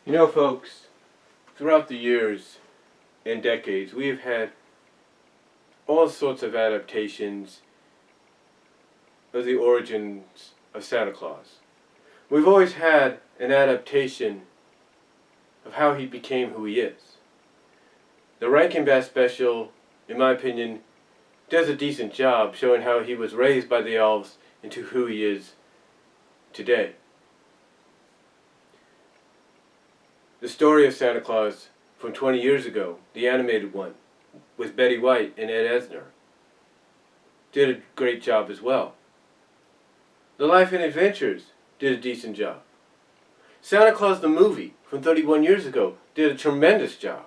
You know, folks, throughout the years and decades, we have had all sorts of adaptations of the origins of Santa Claus. We've always had an adaptation of how he became who he is. The Rankin Bass special, in my opinion, does a decent job showing how he was raised by the elves into who he is today. The story of Santa Claus from 20 years ago, the animated one, with Betty White and Ed Asner, did a great job as well. The Life and Adventures did a decent job. Santa Claus the movie from 31 years ago did a tremendous job.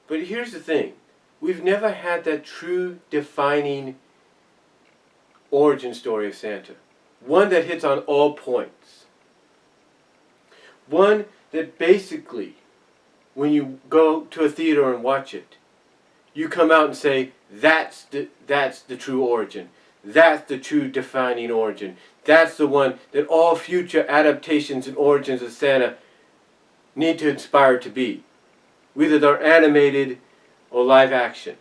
But here's the thing. We've never had that true defining origin story of Santa. One that hits on all points. One that basically, when you go to a theater and watch it, you come out and say, that's the true origin. That's the true defining origin. That's the one that all future adaptations and origins of Santa need to inspire to be. Whether they're animated or live action.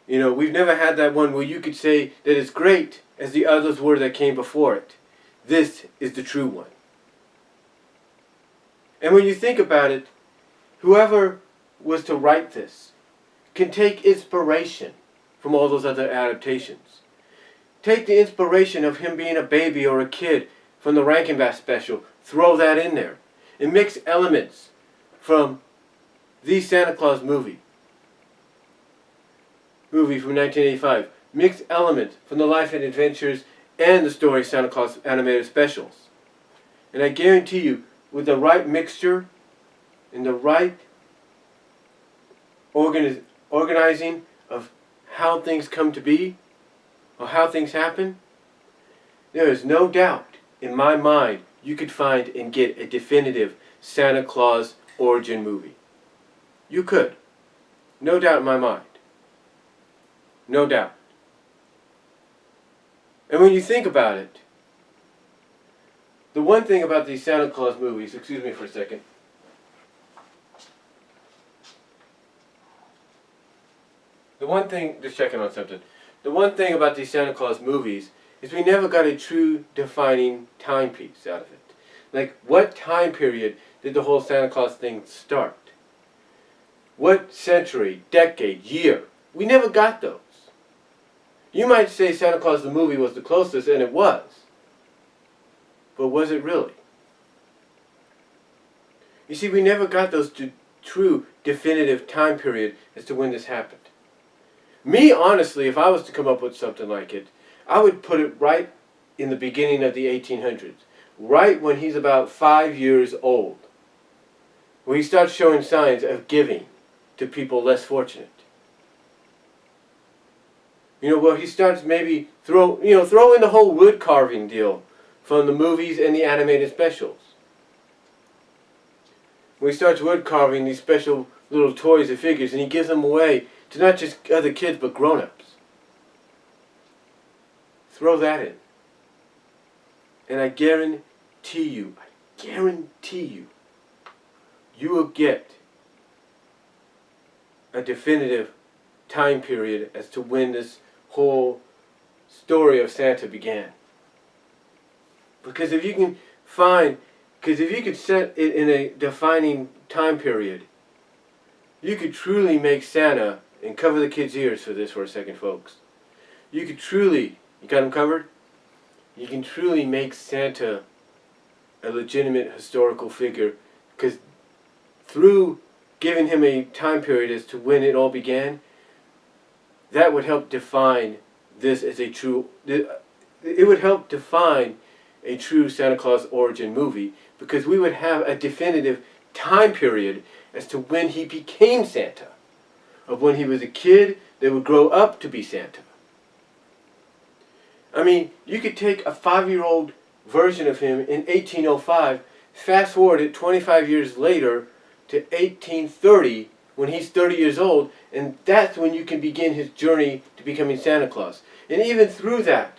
You know, we've never had that one where you could say that it's great as the others were that came before it. This is the true one. And when you think about it, whoever was to write this can take inspiration from all those other adaptations. Take the inspiration of him being a baby or a kid from the Rankin Bass special, throw that in there, and mix elements from the Santa Claus movie from 1985. Mix elements from the Life and Adventures and the Story Santa Claus animated specials. And I guarantee you, with the right mixture and the right organizing of how things come to be, or how things happen, there is no doubt in my mind you could find and get a definitive Santa Claus origin movie. You could. No doubt in my mind. No doubt. And when you think about it, the one thing about these Santa Claus movies, excuse me for a second. The one thing, just checking on something. The one thing about these Santa Claus movies is we never got a true defining timepiece out of it. Like, what time period did the whole Santa Claus thing start? What century, decade, year? We never got those. You might say Santa Claus the movie was the closest, and it was. But was it really? You see, we never got those true, definitive time period as to when this happened. Me, honestly, if I was to come up with something like it, I would put it right in the beginning of the 1800s. Right when he's about 5 years old. Where he starts showing signs of giving to people less fortunate. You know, where he starts maybe throw in the whole wood carving deal from the movies and the animated specials. When he starts wood carving these special little toys and figures, and he gives them away to not just other kids but grown-ups. Throw that in. And I guarantee you, you will get a definitive time period as to when this whole story of Santa began. Because if you can set it in a defining time period, you could truly make Santa, and cover the kids' ears for this for a second, folks. You could truly, you got them covered? You can truly make Santa a legitimate historical figure, because through giving him a time period as to when it all began, that would help define this as a true, it would help define a true Santa Claus origin movie, because we would have a definitive time period as to when he became Santa, of when he was a kid that would grow up to be Santa. I mean, you could take a 5-year-old version of him in 1805, fast forward it 25 years later to 1830, when he's 30 years old, and that's when you can begin his journey to becoming Santa Claus. And even through that,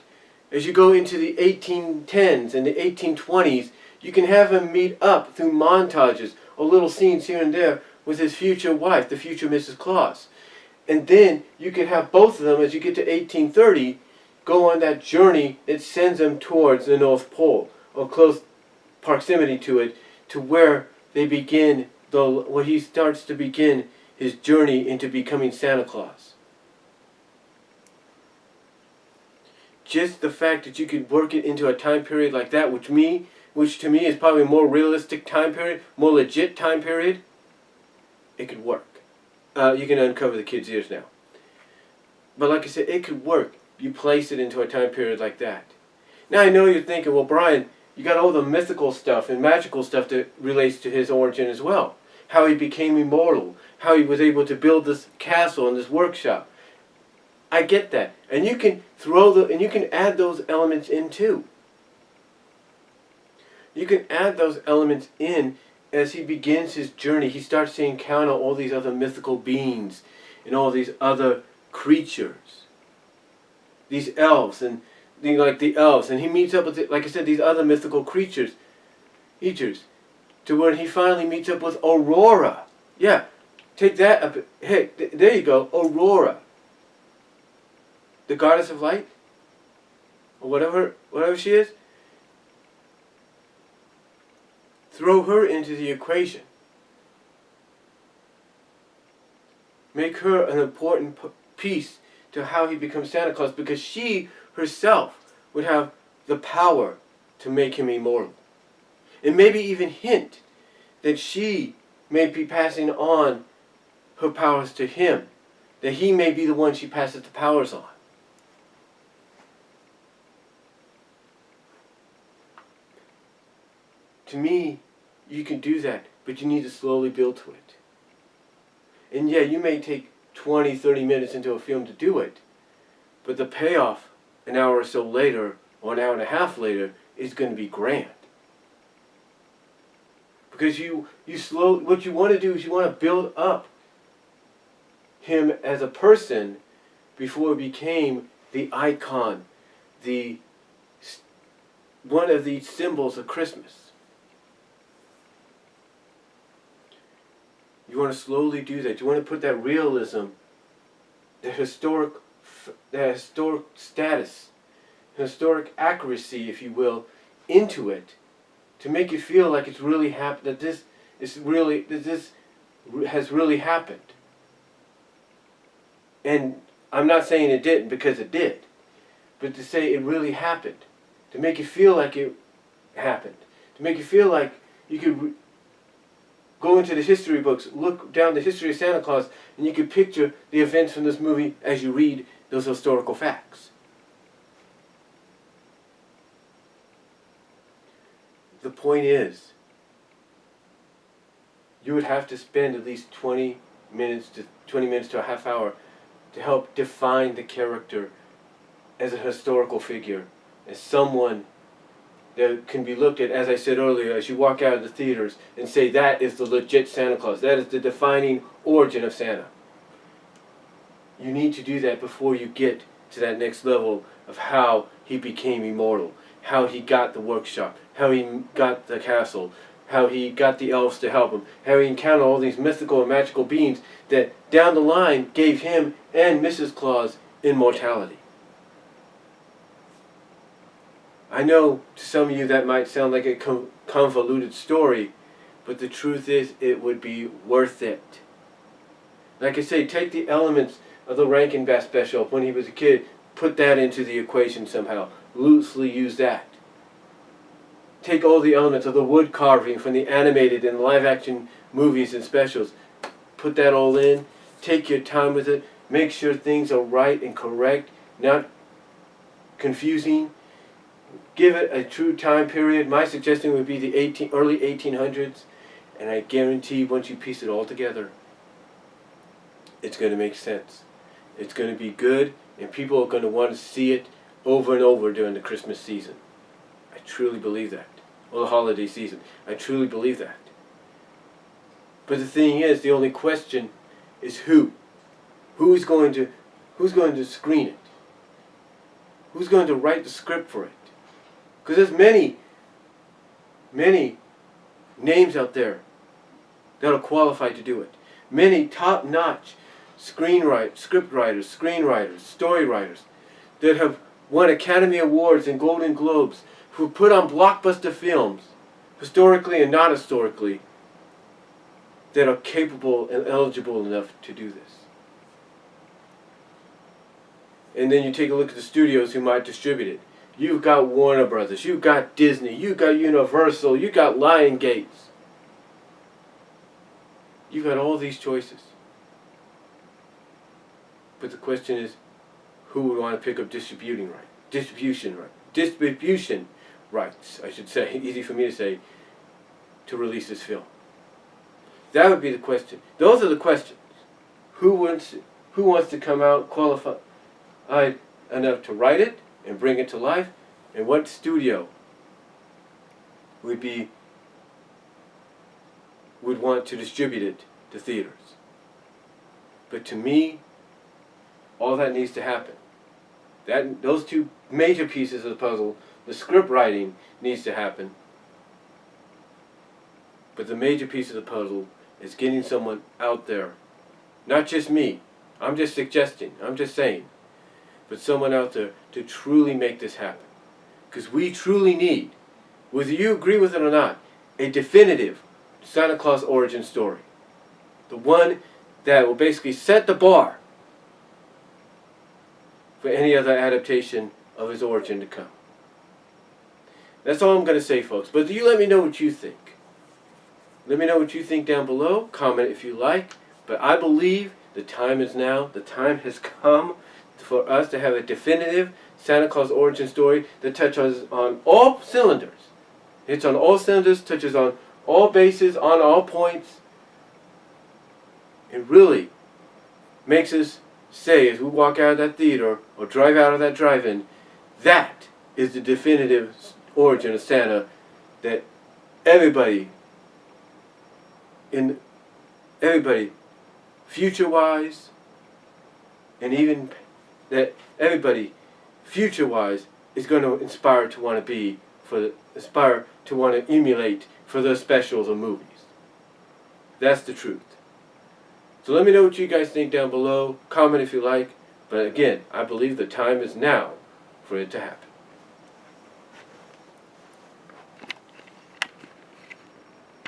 As you go into the 1810s and the 1820s, you can have him meet up through montages or little scenes here and there with his future wife, the future Mrs. Claus. And then you can have both of them, as you get to 1830, go on that journey that sends them towards the North Pole, or close proximity to it, to where they begin, where he starts to begin his journey into becoming Santa Claus. Just the fact that you could work it into a time period like that, which to me is probably a more realistic time period, more legit time period, it could work. You can uncover the kids' ears now. But like I said, it could work. You place it into a time period like that. Now I know you're thinking, well, Brian, you got all the mythical stuff and magical stuff that relates to his origin as well. How he became immortal. How he was able to build this castle and this workshop. I get that. And you can you can add those elements in too. You can add those elements in as he begins his journey. He starts to encounter all these other mythical beings and all these other creatures. These elves and the elves, and he meets up with, like I said, these other mythical creatures, to where he finally meets up with Aurora. Yeah, take that up. Hey, there you go, Aurora, the goddess of light, or whatever she is. Throw her into the equation. Make her an important piece to how he becomes Santa Claus, because she herself would have the power to make him immortal. And maybe even hint that she may be passing on her powers to him, that he may be the one she passes the powers on. To me, you can do that, but you need to slowly build to it. And yeah, you may take 20, 30 minutes into a film to do it, but the payoff an hour or so later, or an hour and a half later, is going to be grand. Because what you want to do is you want to build up him as a person before he became the icon, one of the symbols of Christmas. You want to slowly do that. You want to put that realism, the historic status, historic accuracy, if you will, into it, to make you feel like it's really that this has really happened. And I'm not saying it didn't, because it did, but to say it really happened, to make you feel like it happened, to make you feel like you could go into the history books, look down the history of Santa Claus, and you could picture the events from this movie as you read those historical facts. The point is, you would have to spend at least 20 minutes to a half hour to help define the character as a historical figure, as someone that can be looked at, as I said earlier, as you walk out of the theaters and say, that is the legit Santa Claus. That is the defining origin of Santa. You need to do that before you get to that next level of how he became immortal, how he got the workshop, how he got the castle, how he got the elves to help him, how he encountered all these mythical and magical beings that down the line gave him and Mrs. Claus immortality. I know to some of you that might sound like a convoluted story, but the truth is it would be worth it. Like I say, take the elements of the Rankin Bass special when he was a kid, put that into the equation somehow, loosely use that. Take all the elements of the wood carving from the animated and live action movies and specials, put that all in, take your time with it, make sure things are right and correct, not confusing. Give it a true time period. My suggestion would be the early 1800s, and I guarantee once you piece it all together, it's going to make sense. It's going to be good, and people are going to want to see it over and over during the Christmas season. I truly believe that. Or the holiday season. I truly believe that. But the thing is, the only question is who? Who's going to screen it? Who's going to write the script for it? Because there's many, many names out there that are qualified to do it. Many top-notch script writers, screenwriters, story writers that have won Academy Awards and Golden Globes, who put on blockbuster films, historically and not historically, that are capable and eligible enough to do this. And then you take a look at the studios who might distribute it. You've got Warner Brothers, you've got Disney, you've got Universal, you've got Lionsgate. You've got all these choices. But the question is, who would want to pick up distribution rights, I should say, easy for me to say, to release this film? That would be the question. Those are the questions. Who wants to come out qualified enough to write it and bring it to life, and what studio would want to distribute it to theaters? But to me, all that needs to happen. Those two major pieces of the puzzle, the script writing needs to happen, but the major piece of the puzzle is getting someone out there, not just me, I'm just suggesting, I'm just saying, but someone out there to truly make this happen. Because we truly need, whether you agree with it or not, a definitive Santa Claus origin story. The one that will basically set the bar for any other adaptation of his origin to come. That's all I'm going to say, folks. But you let me know what you think. Let me know what you think down below. Comment if you like. But I believe the time is now. The time has come for us to have a definitive Santa Claus origin story that touches on all cylinders. It's on all cylinders, touches on all bases, on all points. It really makes us say, as we walk out of that theater or drive out of that drive-in, that is the definitive origin of Santa that everybody, future-wise, and even that everybody, future-wise, is going to inspire to want to be, aspire to want to emulate for those specials or movies. That's the truth. So let me know what you guys think down below. Comment if you like. But again, I believe the time is now for it to happen.